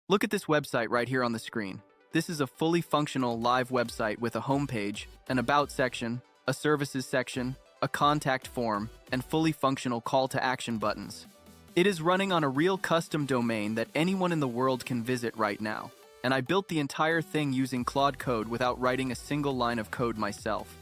Look at this website right here on the screen. This is a fully functional live website with a homepage, an About section, a Services section, a contact form, and fully functional call to action buttons. It is running on a real custom domain that anyone in the world can visit right now. And I built the entire thing using Claude Code without writing a single line of code myself.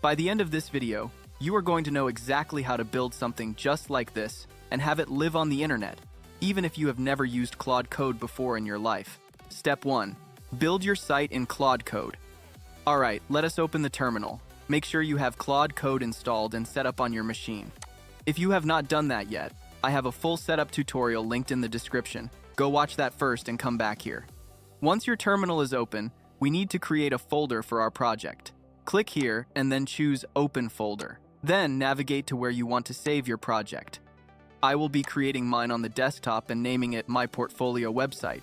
By the end of this video, you are going to know exactly how to build something just like this and have it live on the internet, even if you have never used Claude Code before in your life. Step 1. Build your site in Claude Code. Alright, let us open the terminal. Make sure you have Claude Code installed and set up on your machine. If you have not done that yet, I have a full setup tutorial linked in the description. Go watch that first and come back here. Once your terminal is open, we need to create a folder for our project. Click here and then choose Open Folder. Then navigate to where you want to save your project. I will be creating mine on the desktop and naming it My Portfolio Website.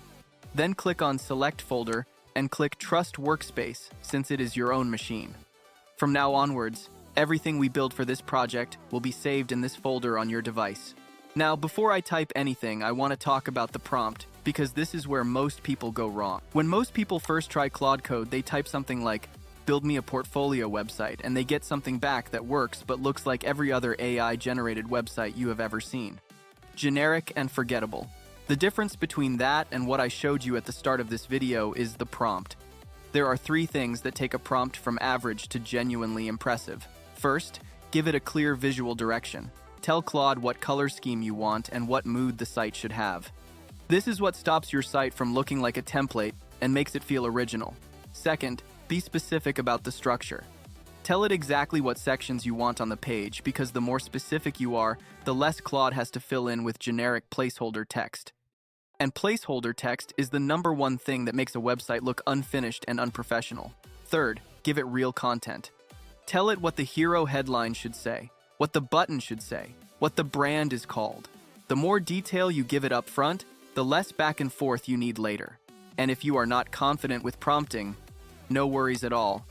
Then click on Select Folder and click Trust Workspace since it is your own machine. From now onwards, everything we build for this project will be saved in this folder on your device. Now, before I type anything, I want to talk about the prompt because this is where most people go wrong. When most people first try Claude Code, they type something like, "Build me a portfolio website," and they get something back that works but looks like every other AI-generated website you have ever seen. Generic and forgettable. The difference between that and what I showed you at the start of this video is the prompt. There are 3 things that take a prompt from average to genuinely impressive. First, give it a clear visual direction. Tell Claude what color scheme you want and what mood the site should have. This is what stops your site from looking like a template and makes it feel original. Second, be specific about the structure. Tell it exactly what sections you want on the page because the more specific you are, the less Claude has to fill in with generic placeholder text. And placeholder text is the #1 thing that makes a website look unfinished and unprofessional. Third, give it real content. Tell it what the hero headline should say, what the button should say, what the brand is called. The more detail you give it up front, the less back and forth you need later. And if you are not confident with prompting, no worries at all.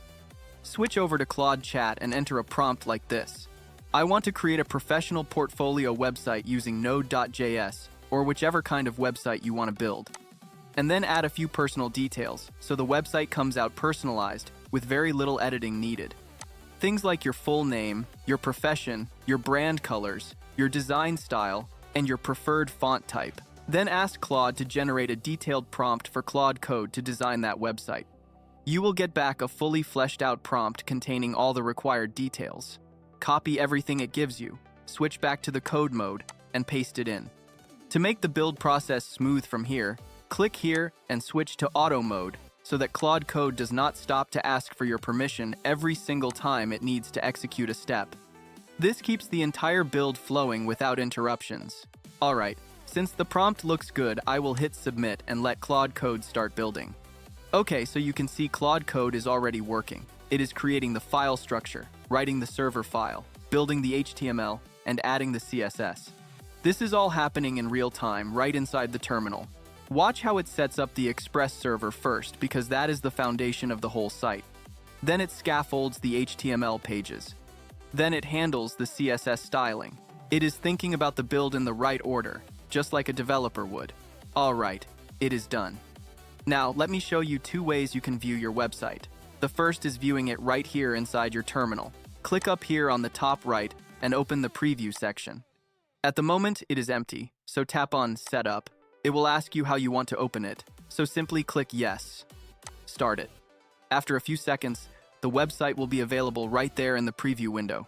Switch over to Claude Chat and enter a prompt like this. I want to create a professional portfolio website using Node.js or whichever kind of website you want to build. And then add a few personal details so the website comes out personalized with very little editing needed. Things like your full name, your profession, your brand colors, your design style, and your preferred font type. Then ask Claude to generate a detailed prompt for Claude Code to design that website. You will get back a fully fleshed out prompt containing all the required details. Copy everything it gives you, switch back to the code mode, and paste it in. To make the build process smooth from here, click here and switch to auto mode so that Claude Code does not stop to ask for your permission every single time it needs to execute a step. This keeps the entire build flowing without interruptions. Alright, since the prompt looks good, I will hit submit and let Claude Code start building. Okay, so you can see Claude Code is already working. It is creating the file structure, writing the server file, building the HTML, and adding the CSS. This is all happening in real time, right inside the terminal. Watch how it sets up the Express server first, because that is the foundation of the whole site. Then it scaffolds the HTML pages. Then it handles the CSS styling. It is thinking about the build in the right order, just like a developer would. Alright, it is done. Now, let me show you 2 ways you can view your website. The first is viewing it right here inside your terminal. Click up here on the top right and open the preview section. At the moment, it is empty, so tap on Setup. It will ask you how you want to open it, so simply click Yes. Start it. After a few seconds, the website will be available right there in the preview window.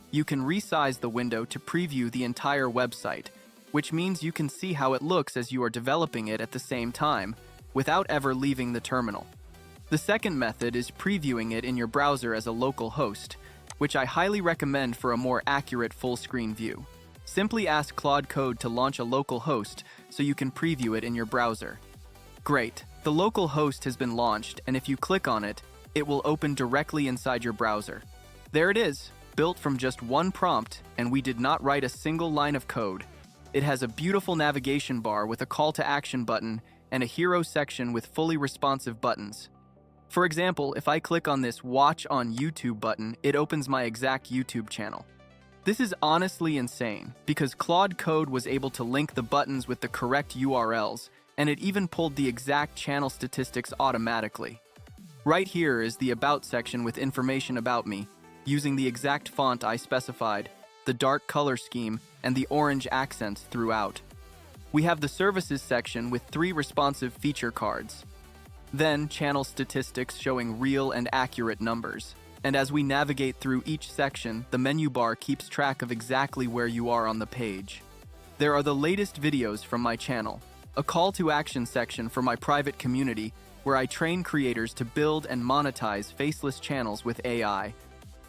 You can resize the window to preview the entire website, which means you can see how it looks as you are developing it at the same time, without ever leaving the terminal. The second method is previewing it in your browser as a local host, which I highly recommend for a more accurate full-screen view. Simply ask Claude Code to launch a local host so you can preview it in your browser. Great, the local host has been launched, and if you click on it, it will open directly inside your browser. There it is, built from just one prompt, and we did not write a single line of code. It has a beautiful navigation bar with a call to action button and a hero section with fully responsive buttons. For example, if I click on this Watch on YouTube button, it opens my exact YouTube channel. This is honestly insane, because Claude Code was able to link the buttons with the correct URLs, and it even pulled the exact channel statistics automatically. Right here is the About section with information about me, using the exact font I specified, the dark color scheme, and the orange accents throughout. We have the Services section with 3 responsive feature cards. Then, channel statistics showing real and accurate numbers. And as we navigate through each section, the menu bar keeps track of exactly where you are on the page. There are the latest videos from my channel, a call to action section for my private community where I train creators to build and monetize faceless channels with AI,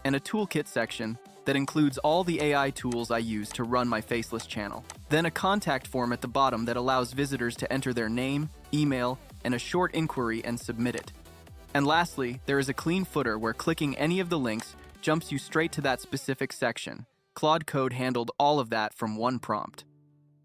and a toolkit section that includes all the AI tools I use to run my faceless channel. Then a contact form at the bottom that allows visitors to enter their name, email, and a short inquiry and submit it. And lastly, there is a clean footer where clicking any of the links jumps you straight to that specific section. Claude Code handled all of that from one prompt.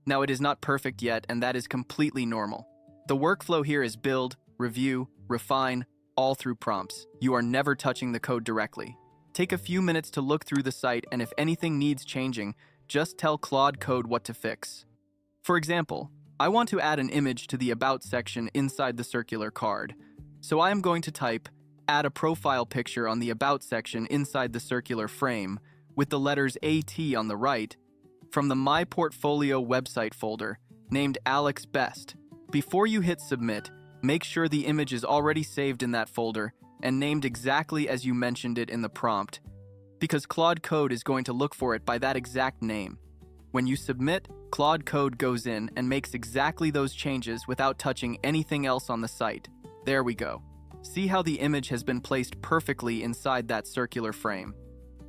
Now, it is not perfect yet, and that is completely normal. The workflow here is build, review, refine, all through prompts. You are never touching the code directly. Take a few minutes to look through the site, and if anything needs changing, just tell Claude Code what to fix. For example, I want to add an image to the About section inside the circular card. So I am going to type, add a profile picture on the About section inside the circular frame, with the letters AT on the right, from the My Portfolio website folder, named Alex Best. Before you hit submit, make sure the image is already saved in that folder and named exactly as you mentioned it in the prompt, because Claude Code is going to look for it by that exact name. When you submit, Claude Code goes in and makes exactly those changes without touching anything else on the site. There we go. See how the image has been placed perfectly inside that circular frame.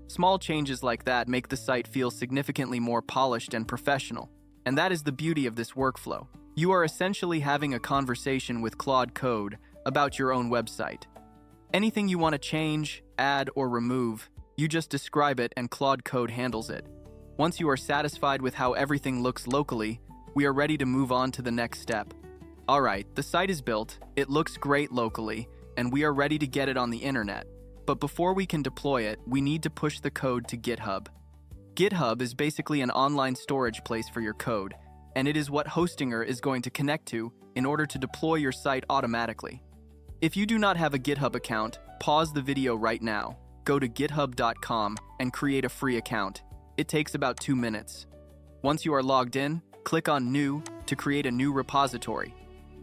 Small changes like that make the site feel significantly more polished and professional, and that is the beauty of this workflow. You are essentially having a conversation with Claude Code about your own website. Anything you want to change, add, or remove, you just describe it and Claude Code handles it. Once you are satisfied with how everything looks locally, we are ready to move on to the next step. Alright, the site is built, it looks great locally, and we are ready to get it on the internet. But before we can deploy it, we need to push the code to GitHub. GitHub is basically an online storage place for your code, and it is what Hostinger is going to connect to in order to deploy your site automatically. If you do not have a GitHub account, pause the video right now, go to github.com and create a free account. It takes about 2 minutes. Once you are logged in, click on New to create a new repository.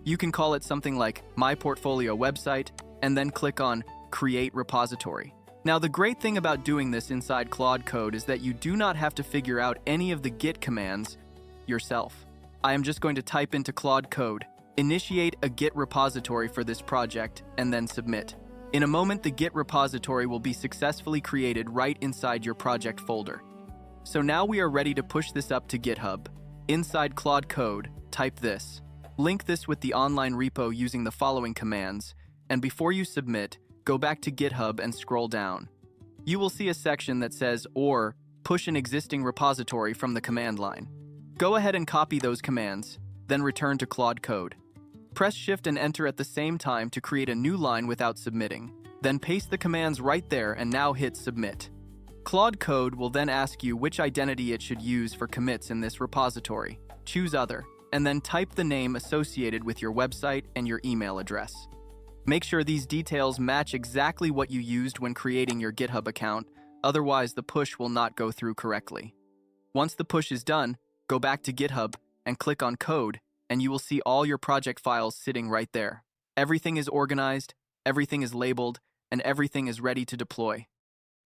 You can call it something like My Portfolio Website, and then click on Create Repository. Now, the great thing about doing this inside Claude Code is that you do not have to figure out any of the Git commands yourself. I am just going to type into Claude Code, initiate a Git repository for this project, and then submit. In a moment, the Git repository will be successfully created right inside your project folder. So now we are ready to push this up to GitHub. Inside Claude Code, type this. Link this with the online repo using the following commands, and before you submit, go back to GitHub and scroll down. You will see a section that says, or push an existing repository from the command line. Go ahead and copy those commands, then return to Claude Code. Press Shift and Enter at the same time to create a new line without submitting. Then paste the commands right there and now hit Submit. Claude Code will then ask you which identity it should use for commits in this repository. Choose Other, and then type the name associated with your website and your email address. Make sure these details match exactly what you used when creating your GitHub account, otherwise the push will not go through correctly. Once the push is done, go back to GitHub and click on Code, and you will see all your project files sitting right there. Everything is organized, everything is labeled, and everything is ready to deploy.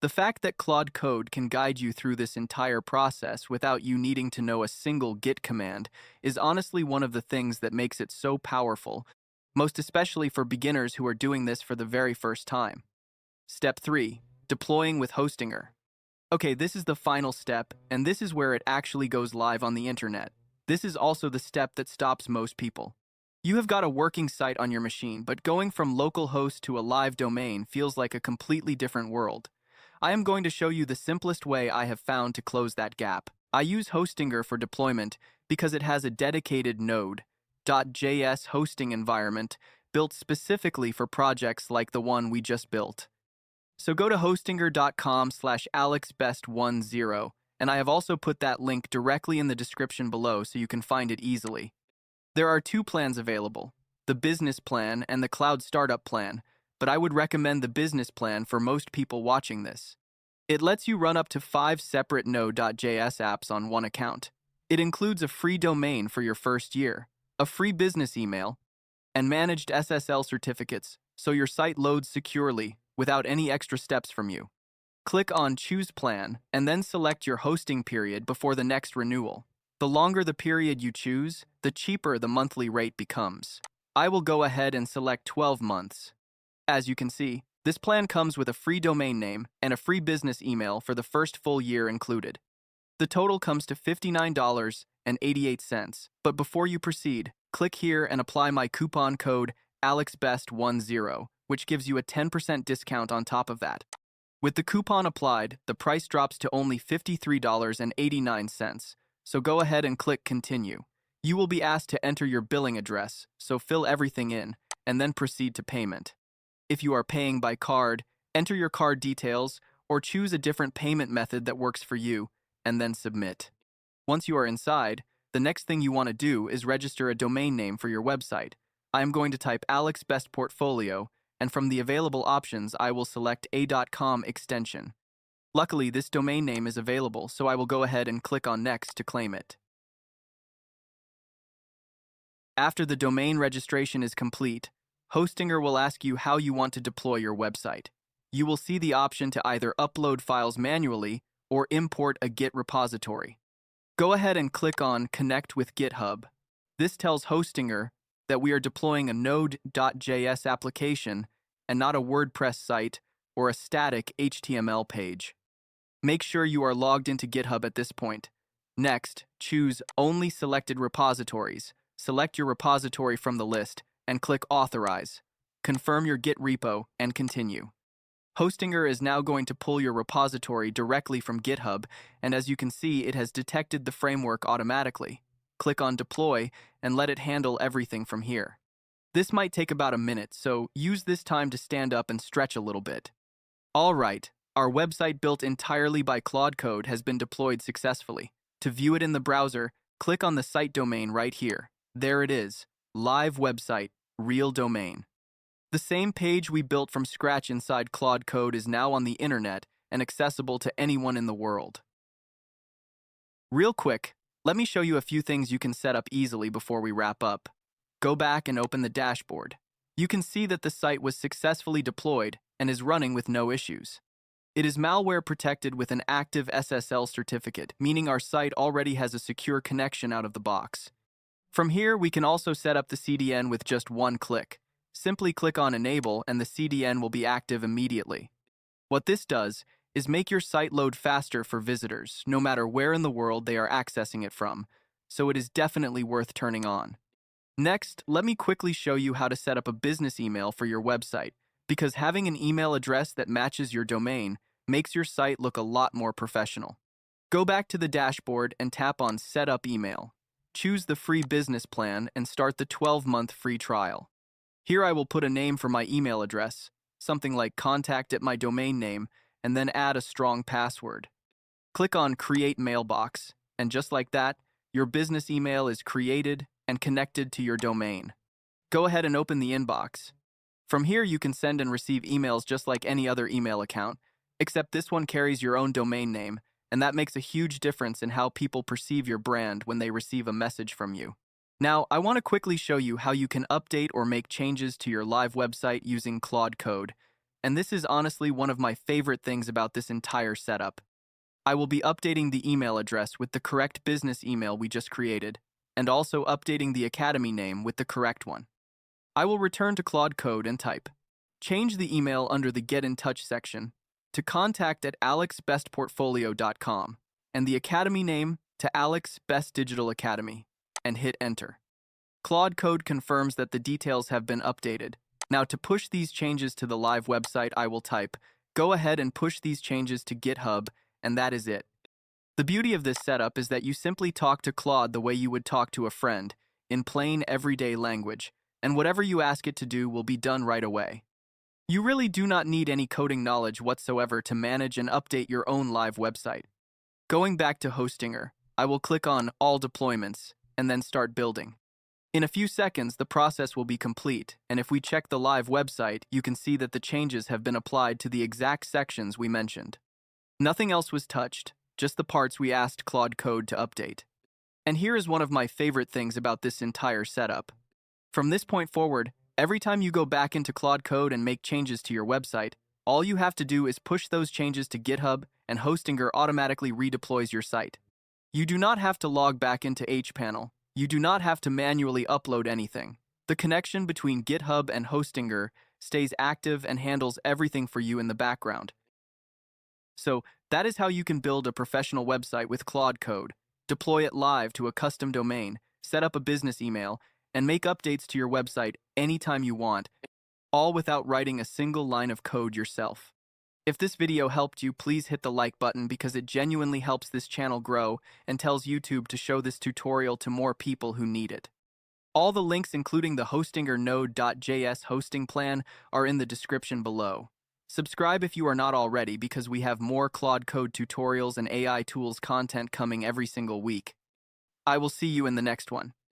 The fact that Claude Code can guide you through this entire process without you needing to know a single Git command is honestly one of the things that makes it so powerful, most especially for beginners who are doing this for the very first time. Step 3. Deploying with Hostinger. Okay, this is the final step, and this is where it actually goes live on the internet. This is also the step that stops most people. You have got a working site on your machine, but going from localhost to a live domain feels like a completely different world. I am going to show you the simplest way I have found to close that gap. I use Hostinger for deployment because it has a dedicated Node.js hosting environment built specifically for projects like the one we just built. So go to hostinger.com/alexbest10, and I have also put that link directly in the description below so you can find it easily. There are two plans available, the business plan and the cloud startup plan, but I would recommend the business plan for most people watching this. It lets you run up to 5 separate Node.js apps on one account. It includes a free domain for your first year, a free business email, and managed SSL certificates, so your site loads securely without any extra steps from you. Click on Choose Plan and then select your hosting period before the next renewal. The longer the period you choose, the cheaper the monthly rate becomes. I will go ahead and select 12 months. As you can see, this plan comes with a free domain name and a free business email for the first full year included. The total comes to $59.88, but before you proceed, click here and apply my coupon code AlexBest10, which gives you a 10% discount on top of that. With the coupon applied, the price drops to only $53.89, so go ahead and click Continue. You will be asked to enter your billing address, so fill everything in, and then proceed to payment. If you are paying by card, enter your card details, or choose a different payment method that works for you, and then submit. Once you are inside, the next thing you want to do is register a domain name for your website. I am going to type Alex Best Portfolio, and from the available options, I will select a.com extension. Luckily, this domain name is available, so I will go ahead and click on Next to claim it. After the domain registration is complete, Hostinger will ask you how you want to deploy your website. You will see the option to either upload files manually or import a Git repository. Go ahead and click on Connect with GitHub. This tells Hostinger that we are deploying a Node.js application and not a WordPress site or a static HTML page. Make sure you are logged into GitHub at this point. Next, choose Only Selected Repositories. Select your repository from the list and click Authorize. Confirm your Git repo and continue. Hostinger is now going to pull your repository directly from GitHub, and as you can see, it has detected the framework automatically. Click on Deploy and let it handle everything from here. This might take about a minute, so use this time to stand up and stretch a little bit. All right, our website built entirely by Claude Code has been deployed successfully. To view it in the browser, click on the site domain right here. There it is, live website, real domain. The same page we built from scratch inside Claude Code is now on the internet and accessible to anyone in the world. Real quick, let me show you a few things you can set up easily before we wrap up. Go back and open the dashboard. You can see that the site was successfully deployed and is running with no issues. It is malware protected with an active SSL certificate, meaning our site already has a secure connection out of the box. From here, we can also set up the CDN with just one click. Simply click on Enable and the CDN will be active immediately. What this does is make your site load faster for visitors, no matter where in the world they are accessing it from, so it is definitely worth turning on. Next, let me quickly show you how to set up a business email for your website, because having an email address that matches your domain makes your site look a lot more professional. Go back to the dashboard and tap on Set Up Email. Choose the free business plan and start the 12-month free trial. Here I will put a name for my email address, something like contact at my domain name, and then add a strong password. Click on Create Mailbox, and just like that, your business email is created and connected to your domain. Go ahead and open the inbox. From here, you can send and receive emails just like any other email account, except this one carries your own domain name, and that makes a huge difference in how people perceive your brand when they receive a message from you. Now, I want to quickly show you how you can update or make changes to your live website using Claude Code, and this is honestly one of my favorite things about this entire setup. I will be updating the email address with the correct business email we just created, and also updating the Academy name with the correct one. I will return to Claude Code and type. Change the email under the Get in Touch section to contact@alexbestportfolio.com and the Academy name to Alex Best Digital Academy, and hit Enter. Claude Code confirms that the details have been updated. Now to push these changes to the live website, I will type, go ahead and push these changes to GitHub, and that is it. The beauty of this setup is that you simply talk to Claude the way you would talk to a friend, in plain everyday language, and whatever you ask it to do will be done right away. You really do not need any coding knowledge whatsoever to manage and update your own live website. Going back to Hostinger, I will click on All Deployments and then Start Building. In a few seconds, the process will be complete, and if we check the live website, you can see that the changes have been applied to the exact sections we mentioned. Nothing else was touched, just the parts we asked Claude Code to update. And here is one of my favorite things about this entire setup. From this point forward, every time you go back into Claude Code and make changes to your website, all you have to do is push those changes to GitHub, and Hostinger automatically redeploys your site. You do not have to log back into hPanel. You do not have to manually upload anything. The connection between GitHub and Hostinger stays active and handles everything for you in the background. So, that is how you can build a professional website with Claude Code, deploy it live to a custom domain, set up a business email, and make updates to your website anytime you want, all without writing a single line of code yourself. If this video helped you, please hit the like button because it genuinely helps this channel grow and tells YouTube to show this tutorial to more people who need it. All the links, including the Hostinger Node.js hosting plan, are in the description below. Subscribe if you are not already because we have more Claude Code tutorials and AI tools content coming every single week. I will see you in the next one.